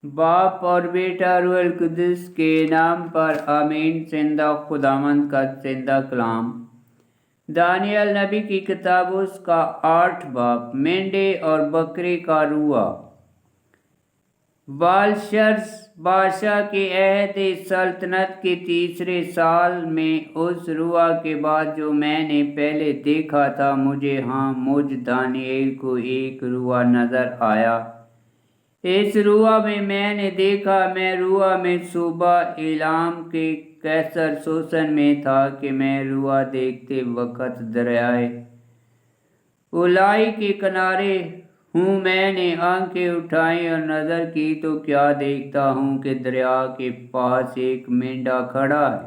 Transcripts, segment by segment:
बाप और बेटा रूहुल कुद्दुस के नाम पर आमीन। जिंदा खुदावंद का जिंदा कलाम। दानियल नबी की किताब उसका 8 बाब। मेंढे और बकरे का रुआ। बालशर्स बादशाह के अहद सल्तनत के तीसरे साल में उस रुआ के बाद जो मैंने पहले देखा था, मुझ दानियल को एक रुआ नजर आया। इस रुआ में मैंने देखा, मैं रुआ में सुबह इलाम के कैसर सोसन में था कि मैं रुआ देखते वक्त दरियाए उलाई के किनारे हूँ। मैंने आंखें उठाई और नजर की तो क्या देखता हूँ कि दरिया के पास एक मेंढा खड़ा है,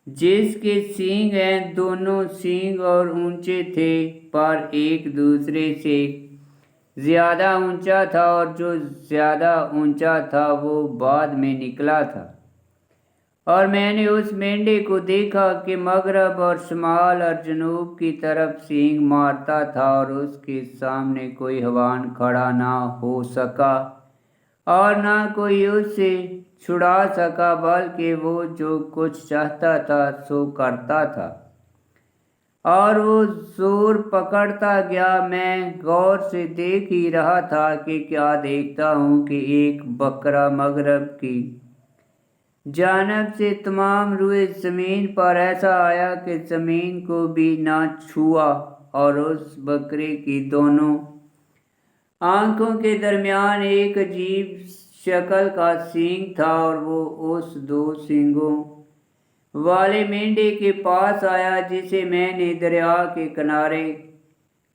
जिसके सींग हैं, दोनों सींग और ऊंचे थे, पर एक दूसरे से ज्यादा ऊंचा था, और जो ज्यादा ऊंचा था वो बाद में निकला था। और मैंने उस मेंढे को देखा कि मगरब और शुमाल और जनूब की तरफ सींग मारता था, और उसके सामने कोई हवान खड़ा ना हो सका और ना कोई उससे छुड़ा सका, बल्कि वो जो कुछ चाहता था सो करता था, और वो जोर पकड़ता गया। मैं गौर से देख ही रहा था कि क्या देखता हूँ कि एक बकरा मगरब की जानब से तमाम रुए जमीन पर ऐसा आया कि जमीन को भी ना छुआ, और उस बकरे की दोनों आंखों के दरमियान एक अजीब शक्ल का सींग था, और वो उस 2 सींगों वाले मेंढे के पास आया जिसे मैंने दरिया के किनारे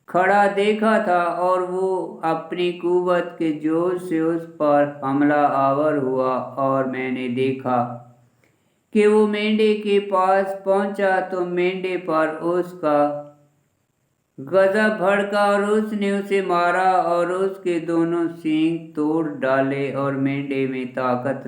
खड़ा देखा था, और वो अपनी कुव्वत के जोर से उस पर हमला आवर हुआ। और मैंने देखा कि वो मेंढे के पास पहुंचा तो मेंढे पर उसका गजब भड़का, और उसने उसे मारा और उसके दोनों सींग तोड़ डाले, और मेंढे में ताकत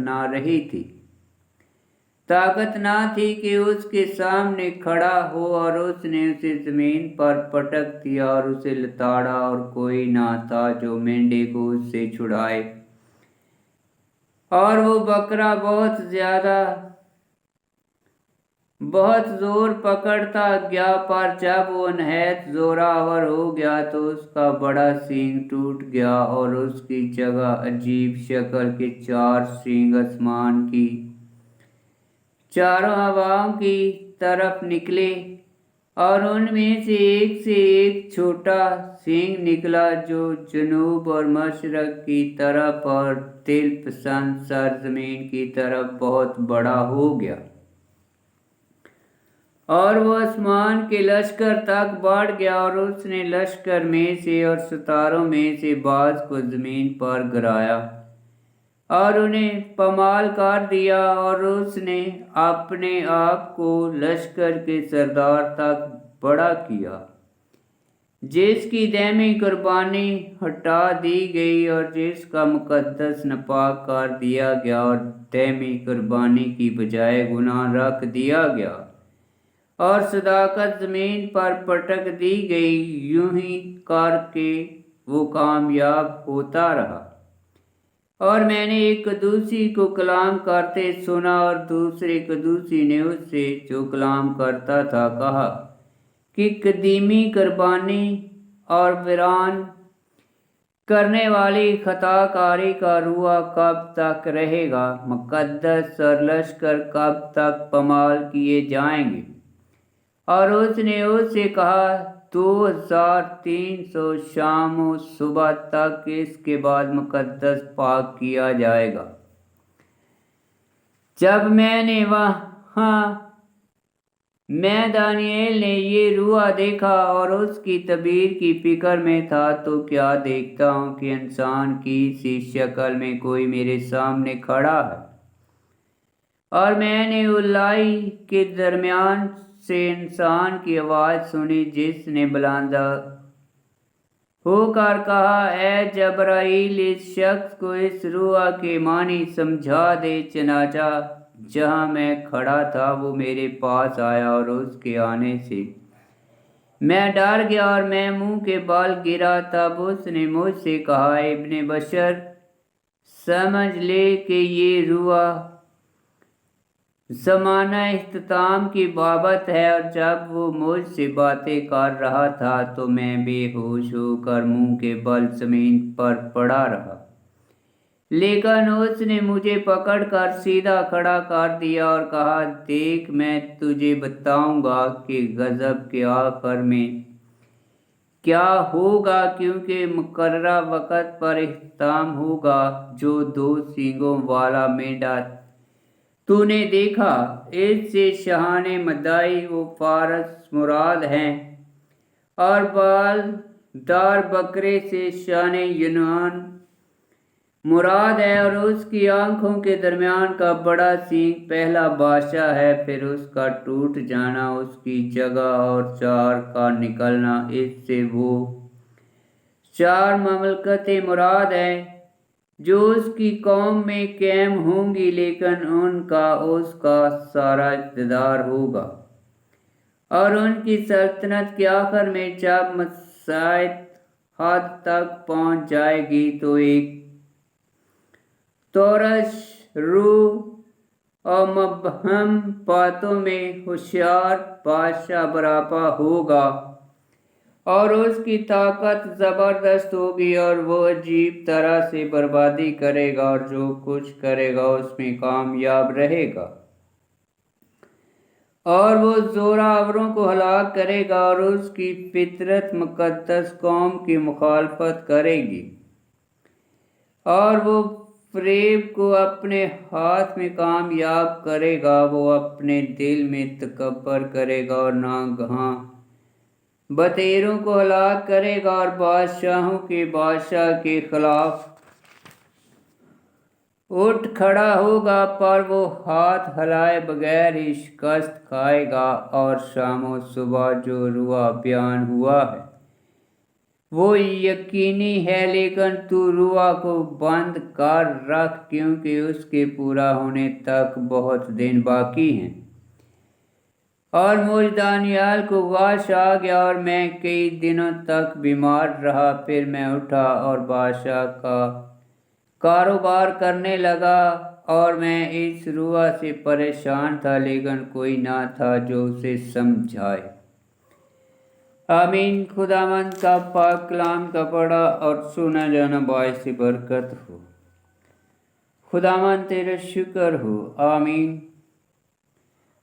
ना थी कि उसके सामने खड़ा हो, और उसने उसे जमीन पर पटक दिया और उसे लताड़ा, और कोई ना था जो मेंढे को उससे छुड़ाए। और वो बकरा बहुत जोर पकड़ता गया, पर जब वो नहायत जोरावर हो गया तो उसका बड़ा सींग टूट गया, और उसकी जगह अजीब शक्ल के 4 सींग आसमान की चारों हवाओं की तरफ निकले, और उनमें से एक छोटा सींग निकला जो जनूब और मशरक की तरफ और दिल पसंद सरजमीन की तरफ बहुत बड़ा हो गया, और वो आसमान के लश्कर तक बढ़ गया, और उसने लश्कर में से और सितारों में से बाज को जमीन पर गिराया और उन्हें पमाल कर दिया, और उसने अपने आप को लश्कर के सरदार तक बड़ा किया, जिसकी दहमी कुर्बानी हटा दी गई और जिसका मुकद्दस नापाक कर दिया गया, और दहमी कुर्बानी की बजाय गुनाह रख दिया गया, और सदाकत जमीन पर पटक दी गई। यूं ही करके वो कामयाब होता रहा। और मैंने एक कदूसी को कलाम करते सुना, और दूसरे कदूसी ने उससे जो कलाम करता था कहा कि कदीमी कुर्बानी और वीरान करने वाली खताकारी का रुआ कब तक रहेगा? मुकद्दस और लश्कर कब तक पमाल किए जाएंगे? और उसने उससे कहा 2300 शाम और सुबह तक, इसके बाद मुकद्दस पाक किया जाएगा। जब मैं दानियल ने ये रुआ देखा और उसकी तबीर की फिक्र में था, तो क्या देखता हूँ कि इंसान की सी शक्ल में कोई मेरे सामने खड़ा है, और मैंने उलाई के दरमियान से इंसान की आवाज सुनी जिसने बुलंदा होकर कहा, ए जबराइल, इस शख्स को इस रुआ के मानी समझा दे। चनाचा जहां मैं खड़ा था वो मेरे पास आया, और उसके आने से मैं डर गया और मैं मुंह के बल गिरा। तब उसने मुझसे कहा, इब्ने बशर, समझ ले कि ये रुआ ज़माना इख्तिताम की बाबत है, और जब वो मुझसे बातें कर रहा था तो मैं बेहोश होकर मुंह के बल ज़मीन पर पड़ा रहा। लेकिन उसने मुझे पकड़कर सीधा खड़ा कर दिया और कहा, देख, मैं तुझे बताऊंगा कि गज़ब के आखिर में क्या होगा, क्योंकि मुकर्ररा वक़्त पर इख्तिताम होगा। जो 2 सींगों वाला मेंढा तूने देखा, इससे शाहाने मदाई वो फारस मुराद हैं, और बालदार बकरे से शाने यूनान मुराद है, और उसकी आंखों के दरमियान का बड़ा सींग पहला बादशाह है। फिर उसका टूट जाना, उसकी जगह और चार का निकलना, इससे वो 4 ममलकतें मुराद हैं जो उसकी कौम में कायम होंगी, लेकिन उनका उसका सारा इक़्तिदार होगा। और उनकी सल्तनत के आखिर में जब मसाइत हद तक पहुंच जाएगी तो एक तोरश रूह और मबहम बातों में होशियार बादशाह बरापा होगा, और उसकी ताकत ज़बरदस्त होगी, और वो अजीब तरह से बर्बादी करेगा, और जो कुछ करेगा उसमें कामयाब रहेगा, और वो ज़ोरावरों को हलाक करेगा, और उसकी फितरत मुक़द्दस कौम की मुखालफत करेगी, और वो फ़रेब को अपने हाथ में कामयाब करेगा। वो अपने दिल में तकब्बर करेगा और नागहां बतेरों को हलाक करेगा, और बादशाहों के बादशाह के खिलाफ उठ खड़ा होगा, पर वो हाथ हिलाए बगैर ही शिकस्त खाएगा। और शामो सुबह जो रुआ बयान हुआ है वो यकीनी है, लेकिन तू रुआ को बंद कर रख, क्योंकि उसके पूरा होने तक बहुत दिन बाकी हैं। और मुझ दानियाल को वाश आ गया, और मैं कई दिनों तक बीमार रहा। फिर मैं उठा और बादशाह का कारोबार करने लगा, और मैं इस रुआ से परेशान था, लेकिन कोई ना था जो उसे समझाए। आमीन। खुदावंद का पाक कलाम का पढ़ा और सुना जाना बाइस से बरकत हो। खुदावंद तेरा शुक्र हो। आमीन।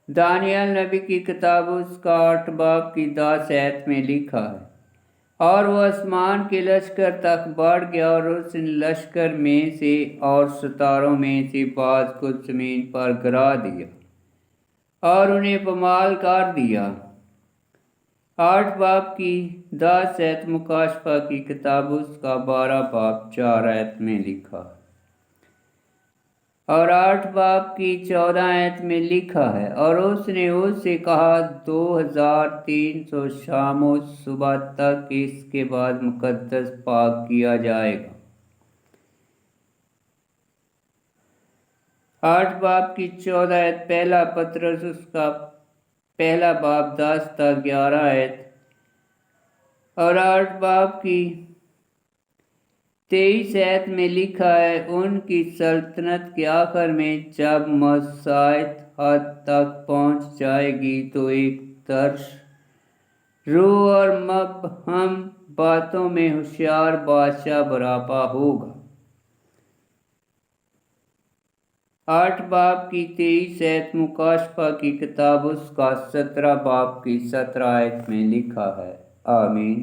दानियल नबी की किताब उसका 8 बाब की 10 आयत में लिखा है, और वो आसमान के लश्कर तक बढ़ गया, और उस लश्कर में से और सितारों में से बाज़ को ज़मीन पर गिरा दिया और उन्हें पमाल कर दिया। 8 बाब की 10 आयत मुकाशफा की किताब उसका 12 बाब 4 आयत में लिखा है, और 8 बाब की 14 आयत में लिखा है, और उसने उससे कहा 2300 शामों सुबह तक इसके बाद मुकद्दस पाक किया जाएगा। 8 बाब की 14 आयत पहला पत्रस उसका पहला बाब 10 तक 11 आयत, और 8 बाब की 23 आयत में लिखा है, उनकी सल्तनत के आखिर में जब मसाइत हद तक पहुंच जाएगी तो एक तरश रूह और मबहम बातों में होशियार बादशाह बरापा होगा। 8 बाब की 23 आयत मुकाशफा की किताब उसका 17 बाब की 17 आयत में लिखा है। आमीन।